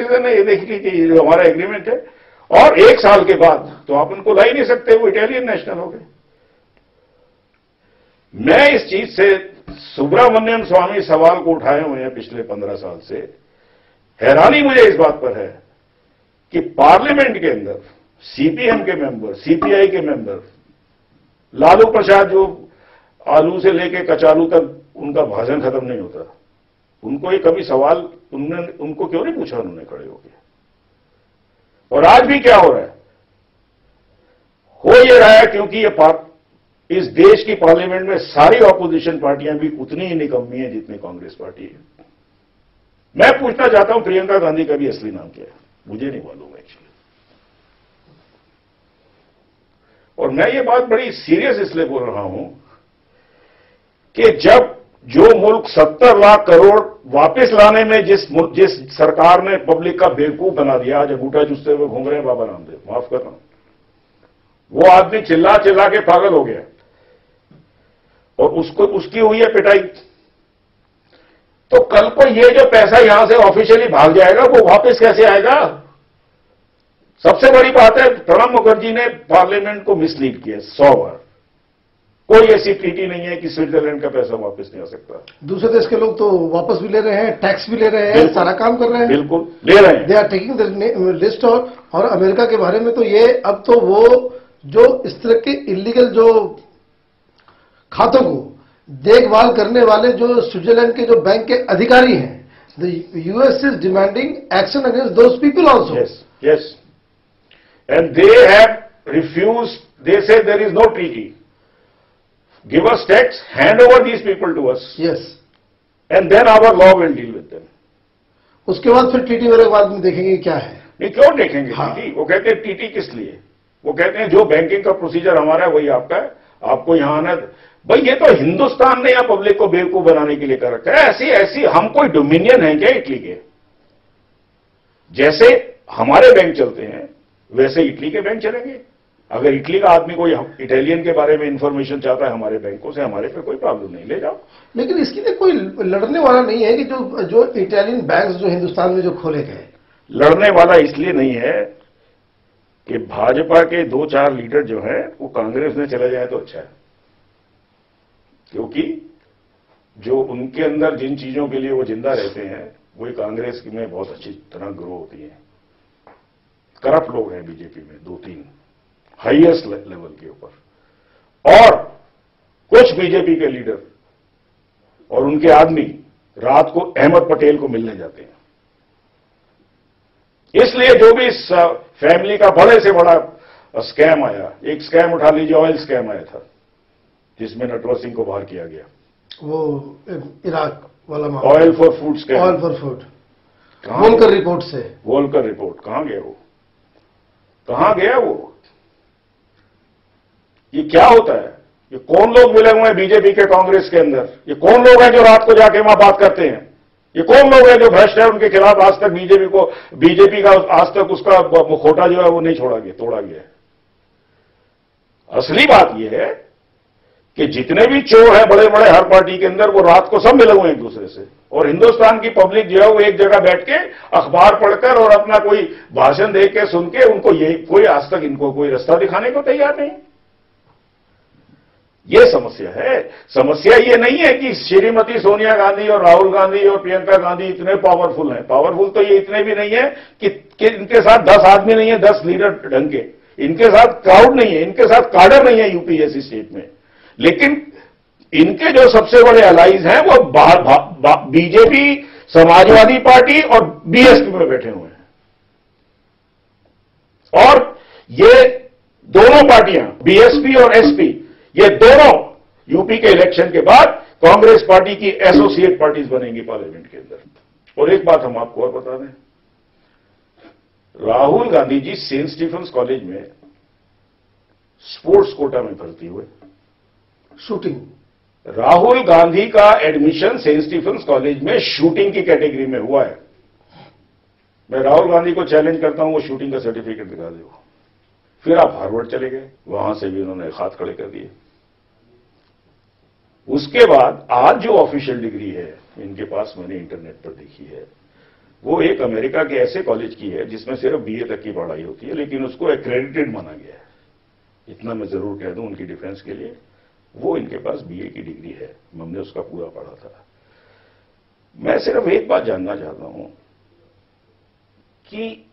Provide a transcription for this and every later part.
नहीं, ये देख लीजिए, ये जो हमारा एग्रीमेंट है, और 1 साल के बाद तो आप उनको ला ही नहीं सकते, वो इटालियन नेशनल हो गए। मैं इस चीज से, सुब्रमण्यम स्वामी सवाल को उठाए हुए हैं पिछले 15 साल से। हैरानी मुझे इस बात पर है कि पार्लियामेंट के अंदर सीपीएम के मेंबर, सीपीआई के मेंबर, लालू प्रसाद जो आलू से लेके कचालू तक उनका भाषण खत्म नहीं होता, उनको ये कभी सवाल उनको क्यों नहीं पूछा उन्होंने खड़े होकर? और आज भी क्या हो रहा है? हो ये रहा है क्योंकि ये इस देश की पार्लियामेंट में सारी ऑपोजिशन पार्टियां भी उतनी ही निकम्मी है जितनी कांग्रेस पार्टी है। मैं पूछना चाहता हूं, प्रियंका गांधी का भी असली नाम क्या है? मुझे नहीं मालूम एक्चुअली। और मैं ये बात बड़ी सीरियस इसलिए बोल रहा हूं कि जब जो मुल्क 70 लाख करोड़ वापस लाने में जिस सरकार ने पब्लिक का बेवकूफ बना दिया, आज अंगूठा चूसते हुए घूम रहे हैं बाबा रामदेव, माफ करना, वो आदमी चिल्ला चिल्ला के पागल हो गया और उसकी हुई है पिटाई। तो कल को ये जो पैसा यहां से ऑफिशियली भाग जाएगा वो वापस कैसे आएगा? सबसे बड़ी बात है, प्रणब मुखर्जी ने पार्लियामेंट को मिसलीड किया 100 बार। कोई ऐसी ट्रीटी नहीं है कि स्विट्जरलैंड का पैसा वापस नहीं आ सकता। दूसरे देश के लोग तो वापस भी ले रहे हैं, टैक्स भी ले रहे हैं, सारा काम कर रहे हैं। बिल्कुल ले रहे हैं, they are taking the list. और अमेरिका के बारे में तो ये अब तो वो जो इस तरह के इलीगल जो खातों को देखभाल करने वाले जो स्विट्जरलैंड के जो बैंक के अधिकारी हैं, the US is demanding action against those people also. Yes yes, and they have refuse, they say there is no treaty, give us tax, hand over these people to us. Yes. And then our law will deal with them. उसके बाद फिर TT वाले बाद में देखेंगे क्या है। नहीं, क्यों देखेंगे हाँ। टीटी? वो कहते हैं टीटी किस लिए? वो कहते हैं जो बैंकिंग का प्रोसीजर हमारा है वही आपका है, आपको यहां आना। भाई ये तो हिंदुस्तान ने या पब्लिक को बेवकूफ बनाने के लिए कर रखा है। ऐसी हम कोई डोमिनियन है क्या इटली के? जैसे हमारे बैंक चलते हैं वैसे इटली के बैंक चलेंगे। अगर इटली का आदमी कोई इटालियन के बारे में इंफॉर्मेशन चाहता है हमारे बैंकों से, हमारे पे कोई प्रॉब्लम नहीं, ले जाओ। लेकिन इसके लिए कोई लड़ने वाला नहीं है कि जो इटालियन बैंक्स जो हिंदुस्तान में जो खोले गए। लड़ने वाला इसलिए नहीं है कि भाजपा के 2-4 लीडर जो हैं वो कांग्रेस में चले जाए तो अच्छा है, क्योंकि जो उनके अंदर जिन चीजों के लिए वो जिंदा रहते हैं वही कांग्रेस में बहुत अच्छी तरह ग्रो होती है। करप्ट लोग हैं बीजेपी में 2-3 हाईएस्ट लेवल के ऊपर, और कुछ बीजेपी के लीडर और उनके आदमी रात को अहमद पटेल को मिलने जाते हैं। इसलिए जो भी इस फैमिली का बड़े से बड़ा स्कैम आया, एक स्कैम उठा लीजिए, ऑयल स्कैम आया था जिसमें नटवर सिंह को बाहर किया गया, वो इराक वाला oil for food scam. Oil for food Volker report से, वोल्कर रिपोर्ट कहां गया वो? कहां गया वो? ये क्या होता है? ये कौन लोग मिले हुए हैं बीजेपी के कांग्रेस के अंदर? ये कौन लोग हैं जो रात को जाके वहां बात करते हैं? ये कौन लोग हैं जो भ्रष्ट है? उनके खिलाफ आज तक बीजेपी का आज तक उसका खोटा जो है वो नहीं तोड़ा गया है। असली बात यह है कि जितने भी चोर हैं बड़े बड़े हर पार्टी के अंदर, वो रात को सब मिले हुए हैं एक दूसरे से, और हिंदुस्तान की पब्लिक जो है वो एक जगह बैठ के अखबार पढ़कर और अपना कोई भाषण देख के सुन के उनको यही कोई आज तक इनको कोई रास्ता दिखाने को तैयार नहीं। ये समस्या है। समस्या ये नहीं है कि श्रीमती सोनिया गांधी और राहुल गांधी और प्रियंका गांधी इतने पावरफुल हैं। पावरफुल तो ये इतने भी नहीं है कि इनके साथ 10 आदमी नहीं है, 10 लीडर ढंग के, इनके साथ क्राउड नहीं है, इनके साथ काडर नहीं है यूपी जैसी स्टेट में। लेकिन इनके जो सबसे बड़े अलाइज हैं वो बीजेपी, समाजवादी पार्टी और बीएसपी में बैठे हुए हैं। और ये दोनों पार्टियां, बीएसपी और एसपी, ये दोनों यूपी के इलेक्शन के बाद कांग्रेस पार्टी की एसोसिएट पार्टीज बनेंगी पार्लियामेंट के अंदर। और एक बात हम आपको और बता दें, Rahul Gandhi ji Saint Stephen's college में स्पोर्ट्स कोटा में भर्ती हुए। शूटिंग, राहुल गांधी का एडमिशन सेंट स्टीफेंस कॉलेज में शूटिंग की कैटेगरी में हुआ है। मैं राहुल गांधी को चैलेंज करता हूं वो शूटिंग का सर्टिफिकेट दिखा दे। फिर आप हार्वर्ड चले गए, वहां से भी उन्होंने हाथ खड़े कर दिए। उसके बाद आज जो ऑफिशियल डिग्री है इनके पास, मैंने इंटरनेट पर देखी है, वो एक अमेरिका के ऐसे कॉलेज की है जिसमें सिर्फ बीए तक की पढ़ाई होती है, लेकिन उसको एक्रेडिटेड माना गया है। इतना मैं जरूर कह दूं उनकी डिफेंस के लिए, वो इनके पास बीए की डिग्री है, हमने उसका पूरा पढ़ा था। मैं सिर्फ एक बात जानना चाहता हूं कि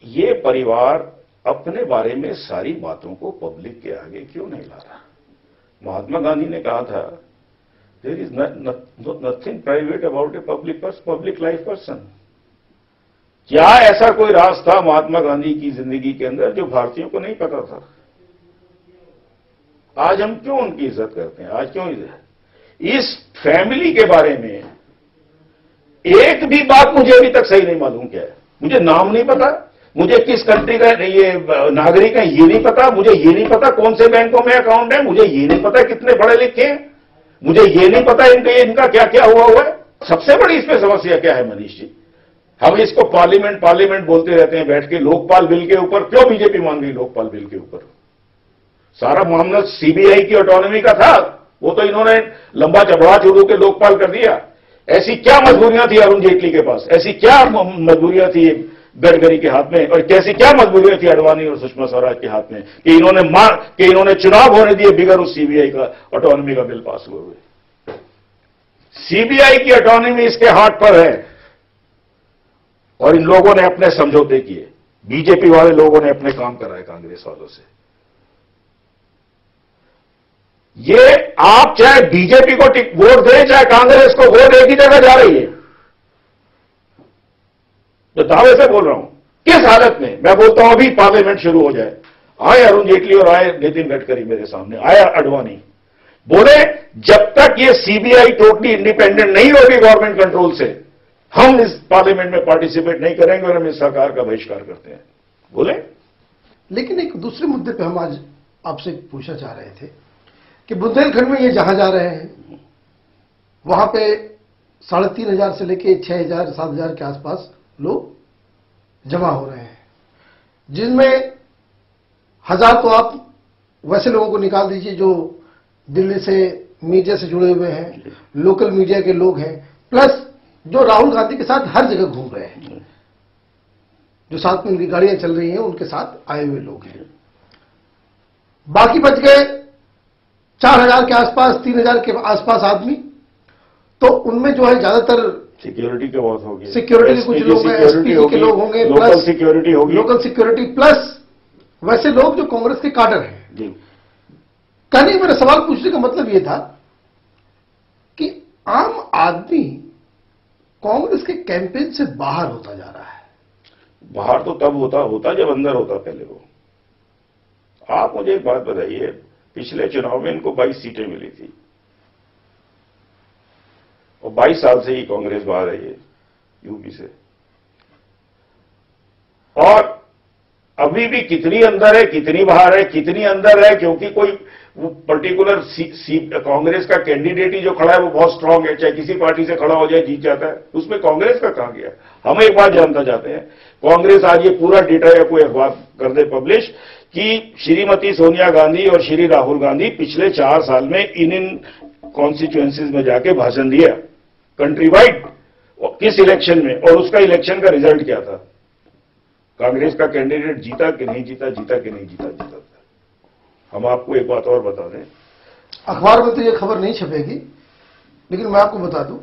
ये परिवार अपने बारे में सारी बातों को पब्लिक के आगे क्यों नहीं ला रहा? महात्मा गांधी ने कहा था, there is nothing private about a public life person. क्या ऐसा कोई राज था महात्मा गांधी की जिंदगी के अंदर जो भारतीयों को नहीं पता था? आज हम क्यों उनकी इज्जत करते हैं? आज क्यों इस फैमिली के बारे में एक भी बात मुझे अभी तक सही नहीं मालूम क्या है। मुझे नाम नहीं पता, मुझे किस कंट्री का ये नागरिक है ये नहीं पता, मुझे ये नहीं पता कौन से बैंकों में अकाउंट है, मुझे ये नहीं पता कितने पढ़े लिखे हैं, मुझे ये नहीं पता इनका क्या क्या हुआ है। सबसे बड़ी इसमें समस्या क्या है मनीष जी? हम इसको पार्लियामेंट बोलते रहते हैं बैठ के। लोकपाल बिल के ऊपर क्यों बीजेपी मान गई? लोकपाल बिल के ऊपर सारा मामला सीबीआई की ऑटोनॉमी का था, वो तो इन्होंने लंबा चबड़ा छोड़ू के लोकपाल कर दिया। ऐसी क्या मजबूरियां थी अरुण जेटली के पास? ऐसी क्या मजबूरियां थी गडकरी के हाथ में? और कैसी क्या मजबूरियां थी अडवाणी और सुषमा स्वराज के हाथ में कि इन्होंने चुनाव होने दिए बिगर उस सीबीआई का ऑटोनॉमी का बिल पास हुए? सीबीआई की ऑटोनॉमी इसके हाथ पर है और इन लोगों ने अपने समझौते किए। बीजेपी वाले लोगों ने अपने काम कराए कांग्रेस वालों से। ये आप चाहे बीजेपी को वोट दें चाहे कांग्रेस को वोट, एक ही जगह जा रही है। तो दावे से बोल रहा हूं, किस हालत में मैं बोलता हूं अभी पार्लियामेंट शुरू हो जाए, आए अरुण जेटली और आए नितिन गडकरी मेरे सामने, आया अडवाणी, बोले जब तक ये सीबीआई टोटली इंडिपेंडेंट नहीं होगी गवर्नमेंट कंट्रोल से, हम इस पार्लियामेंट में पार्टिसिपेट नहीं करेंगे और हम इस सरकार का बहिष्कार करते हैं, बोले। लेकिन एक दूसरे मुद्दे पे हम आज आपसे पूछना चाह रहे थे कि बुंदेलखंड में ये जहां जा रहे हैं वहां पे 3,500 से लेके 6,000 7,000 के आसपास लोग जमा हो रहे हैं, जिनमें 1,000 तो आप वैसे लोगों को निकाल दीजिए जो दिल्ली से मीडिया से जुड़े हुए हैं, लोकल मीडिया के लोग हैं, प्लस जो राहुल गांधी के साथ हर जगह घूम रहे हैं, जो साथ में उनकी गाड़ियां चल रही हैं उनके साथ आए हुए लोग हैं। बाकी बच गए 4,000 के आसपास 3,000 के आसपास आदमी, तो उनमें जो है ज्यादातर सिक्योरिटी के बहुत हो गए, सिक्योरिटी के कुछ लोग हैं, एसपीजी के लोग होंगे, लोकल सिक्योरिटी होगी, लोकल सिक्योरिटी प्लस वैसे लोग जो कांग्रेस के काडर हैं जी। कहने मेरा सवाल पूछने का मतलब यह था कि आम आदमी कांग्रेस के कैंपेन से बाहर होता जा रहा है। बाहर तो तब होता जब अंदर होता पहले वो। आप मुझे एक बात बताइए, पिछले चुनाव में इनको 22 सीटें मिली थी और 22 साल से ही कांग्रेस बाहर है ये यूपी से, और अभी भी कितनी अंदर है कितनी बाहर है, कितनी अंदर है क्योंकि कोई वो पर्टिकुलर कांग्रेस का कैंडिडेट ही जो खड़ा है वो बहुत स्ट्रांग है, चाहे किसी पार्टी से खड़ा हो जाए जीत जाता है, उसमें कांग्रेस का कहां गया? हम एक बात जानना चाहते हैं, कांग्रेस आज ये पूरा डेटा या कोई अखबार कर दे पब्लिश कि श्रीमती सोनिया गांधी और श्री राहुल गांधी पिछले 4 साल में इन कॉन्स्टिट्यूएंसीज में जाके भाषण दिया कंट्री वाइड, किस इलेक्शन में, और उसका इलेक्शन का रिजल्ट क्या था? कांग्रेस का कैंडिडेट जीता कि नहीं जीता, जीता कि नहीं जीता, जीता था। हम आपको एक बात और बता दें, अखबार में तो ये खबर नहीं छपेगी, लेकिन मैं आपको बता दूं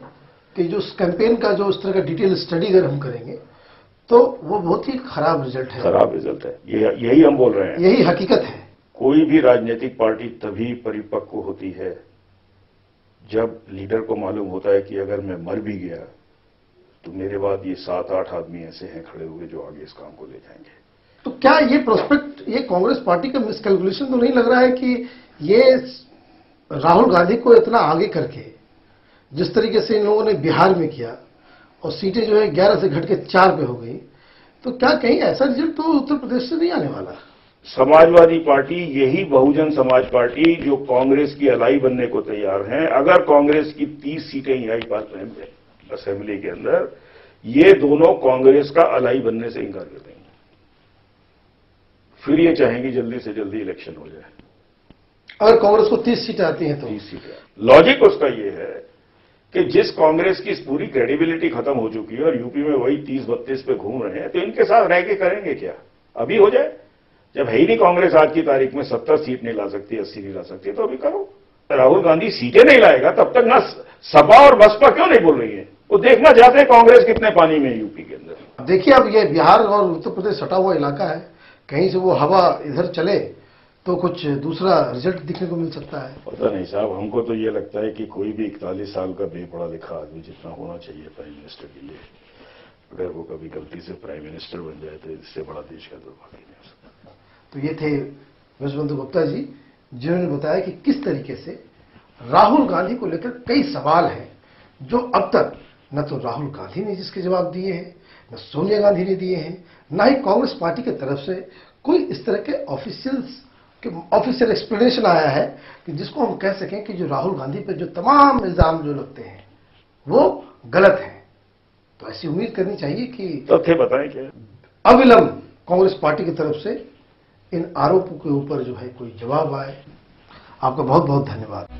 कि जो कैंपेन का जो इस तरह का डिटेल स्टडी अगर हम करेंगे तो वो बहुत ही खराब रिजल्ट है। खराब रिजल्ट है, यही हम बोल रहे हैं, यही हकीकत है। कोई भी राजनीतिक पार्टी तभी परिपक्व होती है जब लीडर को मालूम होता है कि अगर मैं मर भी गया तो मेरे बाद ये 7-8 आदमी ऐसे हैं खड़े हुए जो आगे इस काम को ले जाएंगे। तो क्या ये प्रोस्पेक्ट, ये कांग्रेस पार्टी का मिसकैलकुलेशन तो नहीं लग रहा है कि ये राहुल गांधी को इतना आगे करके जिस तरीके से इन लोगों ने बिहार में किया और सीटें जो है 11 से घट के 4 पे हो गई, तो क्या कहीं ऐसा रिजल्ट तो उत्तर प्रदेश से नहीं आने वाला? समाजवादी पार्टी, यही बहुजन समाज पार्टी जो कांग्रेस की अलाई बनने को तैयार हैं, अगर कांग्रेस की 30 सीटें ही आई पार्लियामेंट असेंबली के अंदर, ये दोनों कांग्रेस का अलाई बनने से इंकार कर देंगे। फिर ये चाहेंगी जल्दी से जल्दी इलेक्शन हो जाए। अगर कांग्रेस को 30 सीटें आती हैं तो 30 सीटें। लॉजिक उसका ये है कि जिस कांग्रेस की पूरी क्रेडिबिलिटी खत्म हो चुकी है और यूपी में वही 30-32 पे घूम रहे हैं, तो इनके साथ रह के करेंगे क्या? अभी हो जाए, जब है ही नहीं कांग्रेस आज की तारीख में 70 सीट नहीं ला सकती, 80 नहीं ला सकती, तो अभी करो। राहुल गांधी सीटें नहीं लाएगा तब तक ना सपा और बसपा क्यों नहीं बोल रही है? वो देखना चाहते हैं कांग्रेस कितने पानी में है यूपी के अंदर। देखिए, अब ये बिहार और उत्तर प्रदेश सटा हुआ इलाका है, कहीं से वो हवा इधर चले तो कुछ दूसरा रिजल्ट दिखने को मिल सकता है। पता नहीं साहब, हमको तो ये लगता है कि कोई भी 41 साल का बेपढ़ा लिखा आदमी जितना होना चाहिए प्राइम मिनिस्टर के लिए, अगर वो कभी गलती से प्राइम मिनिस्टर बन जाए तो इससे बड़ा देश का दुर्भाग्य नहीं हो सकता। तो ये थे विश्वबंधु गुप्ता जी, जिन्होंने बताया कि किस तरीके से राहुल गांधी को लेकर कई सवाल हैं जो अब तक न तो राहुल गांधी ने जिसके जवाब दिए हैं, न सोनिया गांधी ने दिए हैं, न ही कांग्रेस पार्टी की तरफ से कोई इस तरह के ऑफिशियल एक्सप्लेनेशन आया है कि जिसको हम कह सकें कि जो राहुल गांधी पर जो तमाम इल्जाम जो लगते हैं वो गलत हैं। तो ऐसी उम्मीद करनी चाहिए कि तथ्य बताएं क्या अविलंब कांग्रेस पार्टी की तरफ से इन आरोपों के ऊपर जो है कोई जवाब आए। आपका बहुत बहुत धन्यवाद।